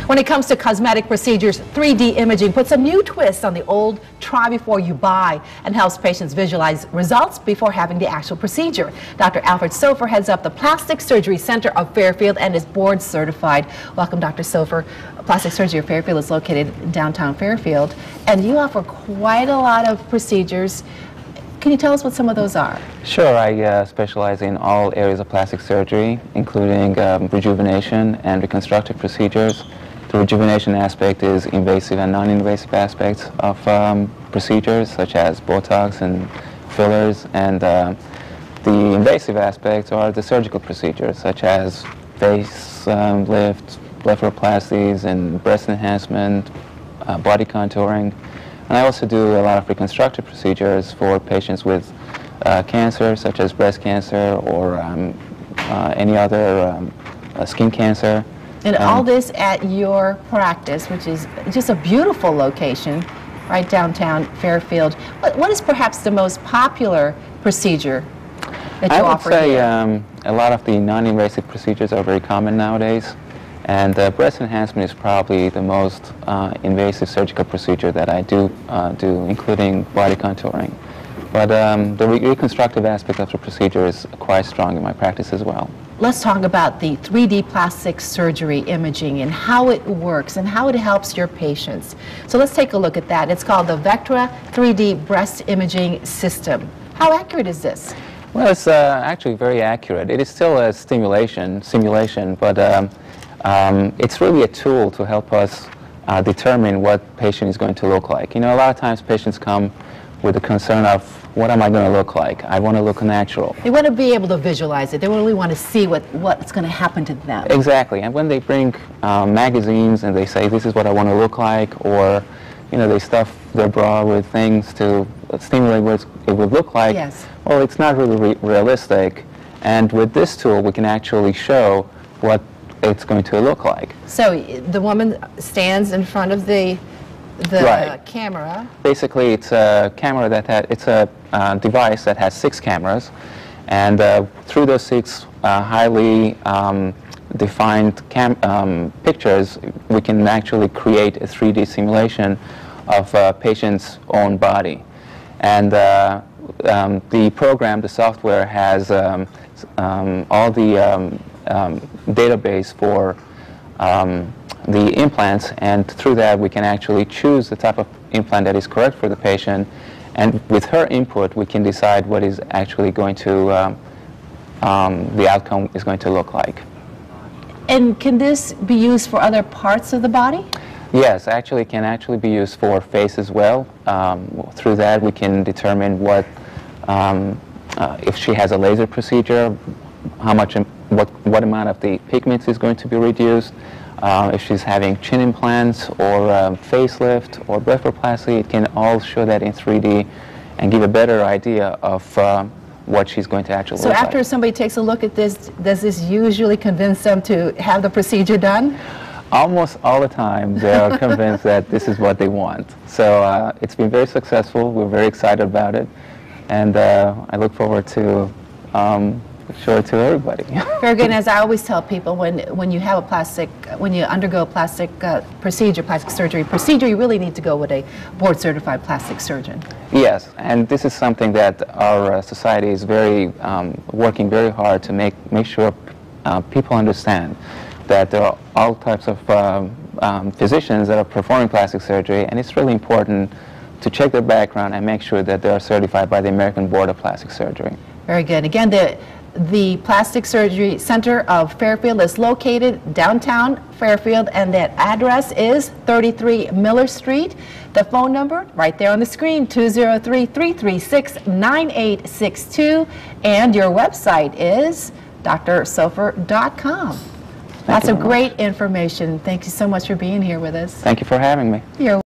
When it comes to cosmetic procedures, 3D imaging puts a new twist on the old try before you buy and helps patients visualize results before having the actual procedure. Dr. Alfred Sofer heads up the Plastic Surgery Center of Fairfield and is board certified. Welcome, Dr. Sofer. Plastic Surgery of Fairfield is located in downtown Fairfield, and you offer quite a lot of procedures. Can you tell us what some of those are? Sure. I specialize in all areas of plastic surgery, including rejuvenation and reconstructive procedures. The rejuvenation aspect is invasive and non-invasive aspects of procedures, such as Botox and fillers, and the invasive aspects are the surgical procedures, such as face lift, blepharoplasties, and breast enhancement, body contouring. And I also do a lot of reconstructive procedures for patients with cancer, such as breast cancer or any other skin cancer. And all this at your practice, which is just a beautiful location, right downtown Fairfield. What is perhaps the most popular procedure that you offer here? I would say a lot of the non-invasive procedures are very common nowadays. And breast enhancement is probably the most invasive surgical procedure that I do, including body contouring. But the reconstructive aspect of the procedure is quite strong in my practice as well. Let's talk about the 3D plastic surgery imaging and how it works and how it helps your patients. So let's take a look at that. It's called the Vectra 3D breast imaging system. How accurate is this? Well, it's actually very accurate. It is still a simulation, but it's really a tool to help us determine what patient is going to look like. You know, a lot of times patients come with the concern of, what am I going to look like? I want to look natural. They want to be able to visualize it. They really want to see what's going to happen to them. Exactly. And when they bring magazines and they say, this is what I want to look like, or, you know, they stuff their bra with things to stimulate what it would look like, yes. Well, it's not really realistic. And with this tool, we can actually show what it's going to look like. So the woman stands in front of the right. Camera. Basically, it's a camera it's a device that has 6 cameras, and through those 6 highly defined pictures, we can actually create a 3D simulation of a patient's own body. And the program, the software, has all the database for the implants, and through that we can actually choose the type of implant that is correct for the patient, and with her input we can decide what is actually going to the outcome is going to look like. And can this be used for other parts of the body? Yes, actually it can actually be used for face as well. Through that we can determine what if she has a laser procedure, what amount of the pigments is going to be reduced. If she's having chin implants or facelift or blepharoplasty, it can all show that in 3D and give a better idea of what she's going to actually look like. So after somebody takes a look at this, does this usually convince them to have the procedure done? Almost all the time they are convinced that this is what they want. So it's been very successful. We're very excited about it, and I look forward to show it to everybody. Very good. And as I always tell people, when you undergo a plastic surgery procedure, you really need to go with a board certified plastic surgeon. Yes, and this is something that our society is working very hard to make sure people understand that there are all types of physicians that are performing plastic surgery, and it's really important to check their background and make sure that they are certified by the American Board of Plastic Surgery. Very good. Again, the Plastic Surgery Center of Fairfield is located downtown Fairfield, and that address is 33 Miller Street. The phone number right there on the screen, 203-336-9862, and your website is drsofer.com. Lots of great information. Thank you so much for being here with us. Thank you for having me. You're